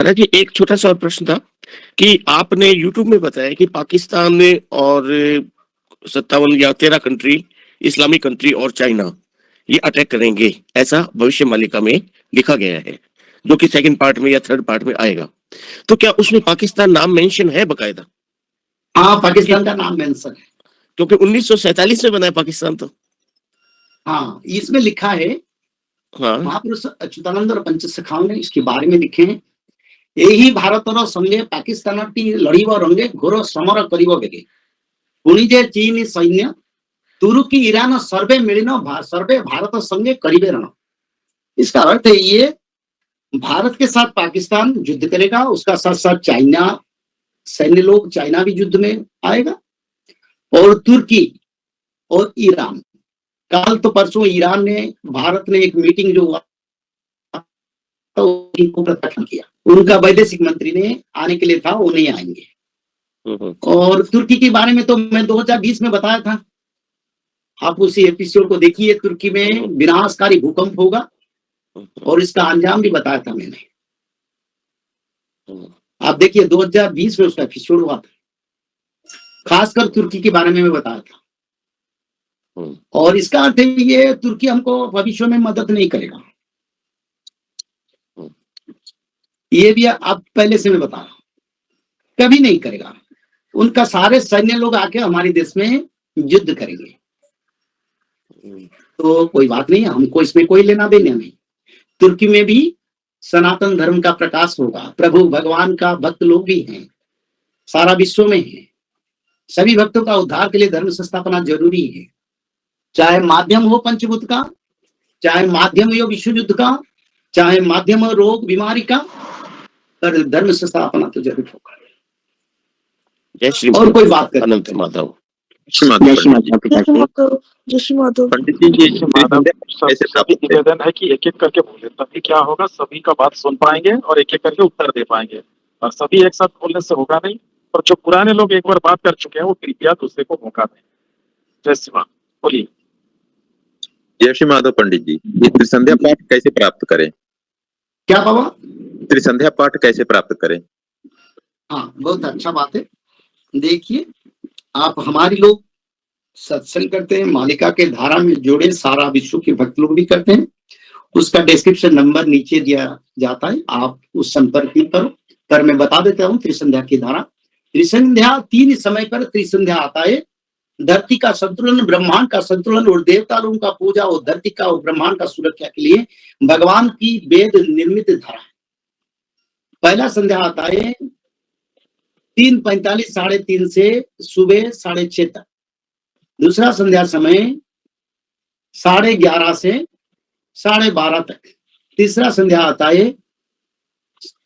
हालाँकि एक छोटा-सा और प्रश्न था कि आपने यूट्यूब में बताया कि पाकिस्तान में और 57 या 13 कंट्री, इस्लामिक कंट्री और चाइना, ये अटैक करेंगे, ऐसा भविष्यवाणिका में लिखा गया है, जो कि सेकंड पार्ट में या थर्ड पार्ट में आएगा। तो क्या उसमें पाकिस्तान नाम मेंशन है बाकायदा? हाँ, क्योंकि पाकिस्तान का नाम मेंशन है। क्योंकि 1947 में बना है पाकिस्तान तो। हाँ, इसमें लिखा है, हाँ। महापुरुष अच्युतानंद और पंचसखाओं ने इसके बारे में लिखे हैं। यही भारतर संगे पाकिस्तान लड़िब रंगे घोर समर करिब बेगे। पुणी जे चीन सैन्य तुर्की ईरान सर्वे मिलिन सर्वे भारत संगे करिबे रण। इसका अर्थ है ये भारत के साथ पाकिस्तान युद्ध करेगा, उसका साथ साथ चाइना सैन्य लोग चाइना भी युद्ध में आएगा, और तुर्की और ईरान। कल तो परसों ईरान ने भारत ने एक मीटिंग जो हुआ तो उनको प्रत्याख्यान किया, उनका वैदेशिक मंत्री ने आने के लिए था, वो नहीं आएंगे। और तुर्की के बारे में तो मैं 2020 में बताया था, आप उसी एपिसोड को देखिए। तुर्की में विनाशकारी भूकंप होगा और इसका अंजाम भी बताया था मैंने। आप देखिए 2020 में उसका एपिसोड हुआ था, खासकर तुर्की के बारे में मैं बताया था। और इसका अर्थ है ये तुर्की हमको भविष्य में मदद नहीं करेगा, ये भी आप पहले से मैं बता रहा हूं, कभी नहीं करेगा। उनका सारे सैन्य लोग आके हमारे देश में युद्ध करेंगे, तो कोई बात नहीं, हमको इसमें कोई लेना देना नहीं। तुर्की में भी सनातन धर्म का प्रकाश होगा, प्रभु भगवान का भक्त लोग भी हैं, सारा विश्व में है। सभी भक्तों का उद्धार के लिए धर्म संस्थापना जरूरी है, चाहे माध्यम हो पंचभूत का, चाहे माध्यम हो विश्व युद्ध का, चाहे माध्यम हो रोग बीमारी का, पर धर्म संस्थापना तो जरूर होगा। जय श्री और कोई बात कर अनंत माधव। पंडित जी ऐसे सभी निवेदन है कि एक एक करके बोले, तभी क्या होगा, सभी का बात सुन पाएंगे और एक एक करके उत्तर दे पाएंगे। और सभी एक साथ बोलने से होगा नहीं, और जो पुराने लोग एक बार बात कर चुके हैं वो कृपया दूसरे को मौका दें। जय श्री राम, बोलिए। जय श्री माधव। पंडित जी, ये त्रिसंध्या पाठ कैसे प्राप्त करें? क्या बाबा? त्रिसंध्या पाठ कैसे प्राप्त करें? हाँ, बहुत अच्छा बात है। देखिए, आप हमारी लोग सत्संग करते हैं, मालिका के धारा में जोड़े, सारा विश्व के भक्त लोग भी करते हैं, उसका डिस्क्रिप्शन नंबर नीचे दिया जाता है, आप उस संपर्क में करो। पर मैं बता देता हूँ त्रिसंध्या की धारा। त्रिसंध्या 3 समय पर त्रिसंध्या आता है, धरती का संतुलन, ब्रह्मांड का संतुलन और देवता लोगों का पूजा, और धरती का और ब्रह्मांड का सुरक्षा के लिए भगवान की वेद निर्मित धारा है। पहला संध्या आता है 3:45 3:30 से सुबह 6:30 तक। दूसरा संध्या समय 11:30 से 12:30 तक। तीसरा संध्या आता है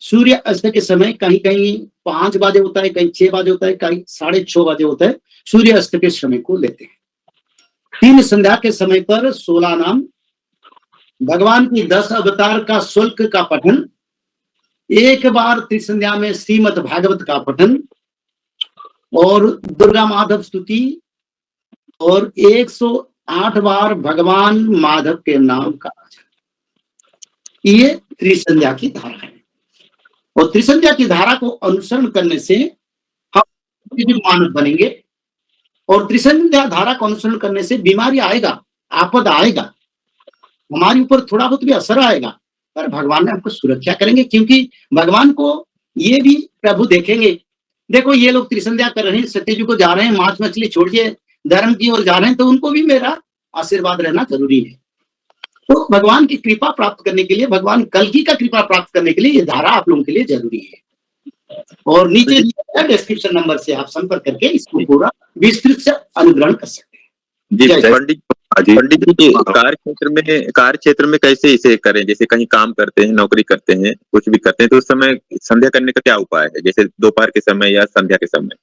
सूर्य अस्त के समय, कहीं कहीं 5 बजे होता है, कहीं 6 बजे होता है, कहीं 6:30 बजे होता है, सूर्य अस्त के समय को लेते हैं। 3 संध्या के समय पर 16 नाम, भगवान की 10 अवतार का शुल्क का पठन, एक बार त्रिसंध्या में श्रीमद् भागवत का पठन, और दुर्गा माधव स्तुति, और 108 बार भगवान माधव के नाम का। ये त्रिसंध्या की धारा है, और त्रिसंध्या की धारा को अनुसरण करने से हम मानव बनेंगे, और त्रिसंध्या धारा को अनुसरण करने से बीमारी आएगा, आपद आएगा, हमारे ऊपर थोड़ा बहुत भी असर आएगा, पर भगवान ने हमको सुरक्षा करेंगे, क्योंकि भगवान को ये भी प्रभु देखेंगे। देखो ये लोग त्रिसंध्या कर रहे हैं, सत्यजी को जा रहे हैं, मांस मछली छोड़िए धर्म की ओर जा रहे हैं, तो उनको भी मेरा आशीर्वाद रहना जरूरी है। तो भगवान की कृपा प्राप्त करने के लिए, भगवान कल्कि का कृपा प्राप्त करने के लिए ये धारा आप लोगों के लिए जरूरी है। और नीचे डिस्क्रिप्शन नंबर से आप संपर्क करके इसको पूरा विस्तृत से अनुग्रहण कर सकते हैं। पंडित जी, कार्य क्षेत्र में कैसे इसे करें? जैसे कहीं काम करते हैं, नौकरी करते हैं, कुछ भी करते हैं, तो उस समय संध्या करने का क्या उपाय है, जैसे दोपहर के समय या संध्या के समय?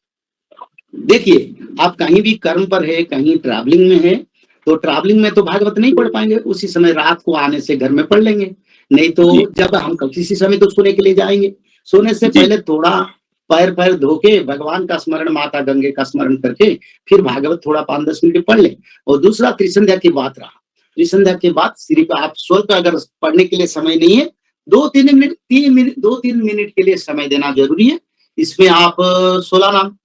देखिए, आप कहीं भी कर्म पर है, कहीं ट्रैवलिंग में है, तो ट्रैवलिंग में तो भागवत नहीं पढ़ पाएंगे, उसी समय रात को आने से घर में पढ़ लेंगे, नहीं तो जब हम किसी समय तो सोने के लिए जाएंगे, सोने से पहले थोड़ा पैर धो के भगवान का स्मरण, माता गंगे का स्मरण करके फिर भागवत थोड़ा 5-10 मिनट पढ़ ले। और दूसरा त्रिसंध्या की बात रहा, त्रिसंध्या के बाद सिर्फ आप स्वल्प अगर पढ़ने के लिए समय नहीं है 2-3 मिनट के लिए समय देना जरूरी है। इसमें आप 16 नाम,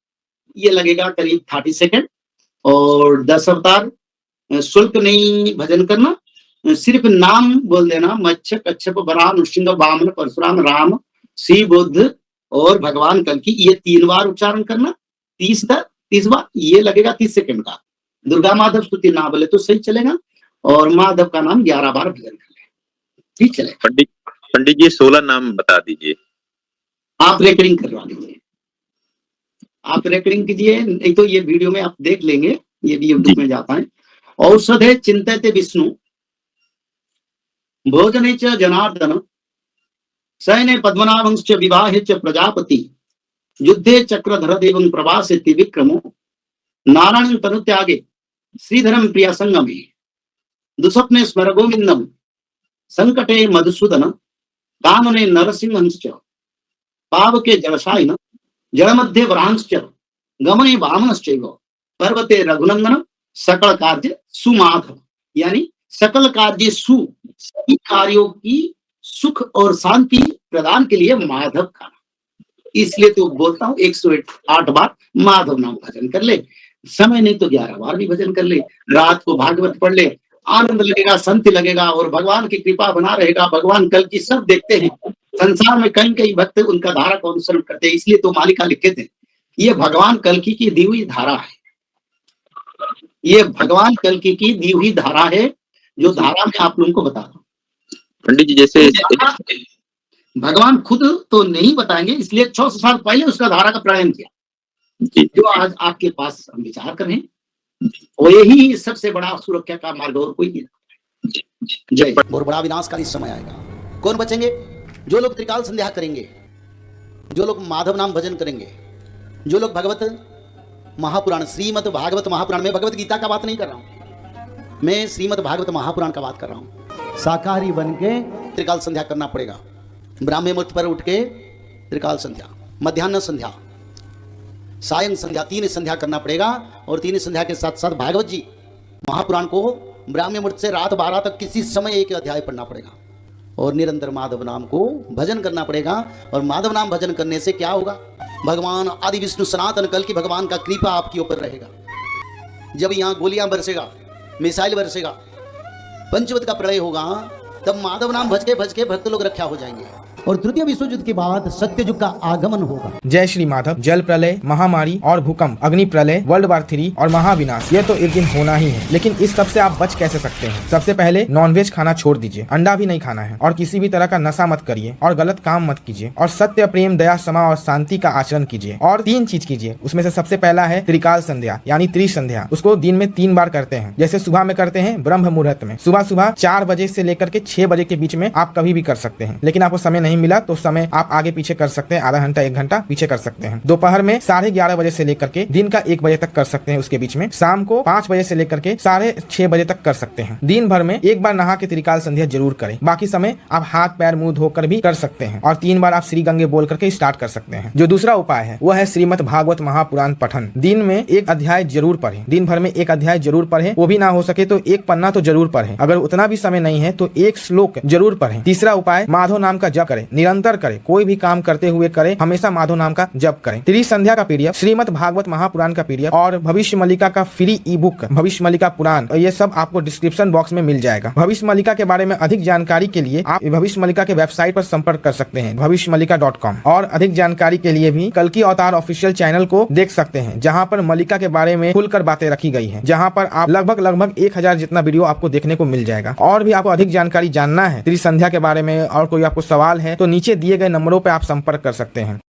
ये लगेगा करीब 30 सेकंड, और 10 अवतार, शुल्क नहीं भजन करना, सिर्फ नाम बोल देना, मच्छ, कच्छप, वराह, नृसिंह, वामन, परशुराम, राम, शिव, बुद्ध और भगवान कल्कि, ये 3 बार उच्चारण करना। 30 बार, ये लगेगा 30 सेकंड का। दुर्गा माधव स्तुति ना बोले तो सही चलेगा, और माधव का नाम 11 बार भजन कर ले, ठीक चलेगा। पंडित जी 16 नाम बता दीजिए। आप रिकॉर्डिंग करवा लीजिए, आप रिकॉर्डिंग कीजिए, नहीं तो ये वीडियो में आप देख लेंगे, ये भी यूट्यूब में जाता है। औषधे चिंतयते विष्णु, भोजने च जनार्दन, शयने पद्मनाभंश्च विवाहे च प्रजापति, युद्धे चक्रधर देवं प्रवासे विक्रमो, नारायण तनुत्यागे श्रीधरम प्रिया संगमे, दुस्वप्ने स्मर गोविंदम, संकटे मधुसूदन, कानने नरसिंहंश्च, पावके जलशायिन, जलमध्ये वरांश्च, गमने वामनश्चैव, पर्वते रघुनंदन, सकल कार्य सुमाधव। यानी सकल कार्य सभी कार्यों की सुख और शांति प्रदान के लिए माधव का, इसलिए तो बोलता हूँ 108 बार माधव नाम भजन कर ले। समय नहीं तो 11 बार भी भजन कर ले, रात को भागवत पढ़ ले, आनंद लगेगा, शांति लगेगा, और भगवान की कृपा बना रहेगा। भगवान कल की सब देखते हैं, संसार में कई कई भक्त उनका धारा को अनुसरण करते हैं, इसलिए तो मालिका लिखे थे, ये भगवान कल्कि की दी हुई धारा है, ये भगवान कल्कि की दी हुई धारा है, जो धारा मैं आप लोगों को बता रहा हूँ। पंडित जी जैसे भगवान खुद तो नहीं बताएंगे, इसलिए 600 साल पहले उसका धारा का प्रयाण किया, जो आज आपके पास हम विचार करें, वो यही सबसे बड़ा सुरक्षा का मार्ग और कोई नहीं। जय। और बड़ा विनाशकारी समय आएगा। कौन बचेंगे? जो लोग त्रिकाल संध्या करेंगे, जो लोग माधव नाम भजन करेंगे, जो लोग भगवत महापुराण, श्रीमद् भागवत महापुराण, में भगवत गीता का बात नहीं कर रहा हूं, मैं श्रीमद् भागवत महापुराण का बात कर रहा हूं। शाकाहारी बन के त्रिकाल संध्या करना पड़ेगा। ब्राह्मण मुहूर्त पर उठ के त्रिकाल संध्या, मध्याह्न संध्या, सायं संध्या, 3 संध्या करना पड़ेगा। और 3 संध्या के साथ साथ भागवत जी महापुराण को ब्राह्मण मुहूर्त से रात 12 तक किसी समय एक अध्याय पढ़ना पड़ेगा, और निरंतर माधव नाम को भजन करना पड़ेगा। और माधव नाम भजन करने से क्या होगा? भगवान आदि विष्णु सनातन कल की भगवान का कृपा आपके ऊपर रहेगा। जब यहाँ गोलियां बरसेगा, मिसाइल बरसेगा, पंचवत का प्रलय होगा, तब माधव नाम भज के भक्त लोग रक्षा हो जाएंगे, और तृतीय विश्व युद्ध के बाद सत्ययुग का आगमन होगा। जय श्री माधव। जल प्रलय, महामारी और भूकंप, अग्नि प्रलय, वर्ल्ड वार 3 और महाविनाश, ये तो एक दिन होना ही है। लेकिन इस सब से आप बच कैसे सकते हैं? सबसे पहले नॉनवेज खाना छोड़ दीजिए, अंडा भी नहीं खाना है, और किसी भी तरह का नशा मत करिए, और गलत काम मत कीजिए, और सत्य, प्रेम, दया, क्षमा और शांति का आचरण कीजिए। और 3 चीज कीजिए, उसमें से सबसे पहला है त्रिकाल संध्या यानी त्रिसंध्या। उसको दिन में 3 बार करते हैं। जैसे सुबह में करते हैं ब्रह्म मुहूर्त में, सुबह 4 बजे से लेकर के 6 बजे के बीच में आप कभी भी कर सकते हैं। लेकिन आपको समय नहीं मिला तो समय आप आगे पीछे कर सकते हैं, आधा घंटा 1 घंटा पीछे कर सकते हैं। दोपहर में 11:30 बजे से लेकर के दिन का 1 बजे तक कर सकते हैं, उसके बीच में शाम को 5 बजे से लेकर के 6:30 बजे तक कर सकते हैं। दिन भर में 1 बार नहा के त्रिकाल संध्या जरूर करें। बाकी समय आप हाथ पैर मुंह धोकर भी कर सकते हैं, और 3 बार आप श्री गंगे बोल करके स्टार्ट कर सकते हैं। जो दूसरा उपाय है वो है श्रीमद् भागवत महापुराण पठन। दिन में 1 अध्याय जरूर पढ़ें, दिन भर में 1 अध्याय जरूर पढ़ें, वो भी ना हो सके तो 1 पन्ना तो जरूर पढ़ें। अगर उतना भी समय नहीं है तो 1 श्लोक जरूर पढ़ें। तीसरा उपाय माधव नाम का जप करें, निरंतर करें, कोई भी काम करते हुए करें, हमेशा माधव नाम का जप करें। त्रिसंध्या का पीडीएफ, श्रीमद् भागवत महापुराण का पीडीएफ और भविष्य मल्लिका का फ्री ई बुक भविष्य मल्लिका पुराण, ये सब आपको डिस्क्रिप्शन बॉक्स में मिल जाएगा। भविष्य मल्लिका के बारे में अधिक जानकारी के लिए आप भविष्य मल्लिका के वेबसाइट पर संपर्क कर सकते हैं bhavishmallika.com। और अधिक जानकारी के लिए भी कल्कि अवतार ऑफिशियल चैनल को देख सकते हैं, जहाँ पर मल्लिका के बारे में खुलकर बातें रखी गई है, जहाँ पर आप लगभग 1000 जितना वीडियो आपको देखने को मिल जाएगा। और भी आपको अधिक जानकारी जानना है त्रिसंध्या के बारे में और कोई आपको सवाल है तो नीचे दिए गए नंबरों पर आप संपर्क कर सकते हैं।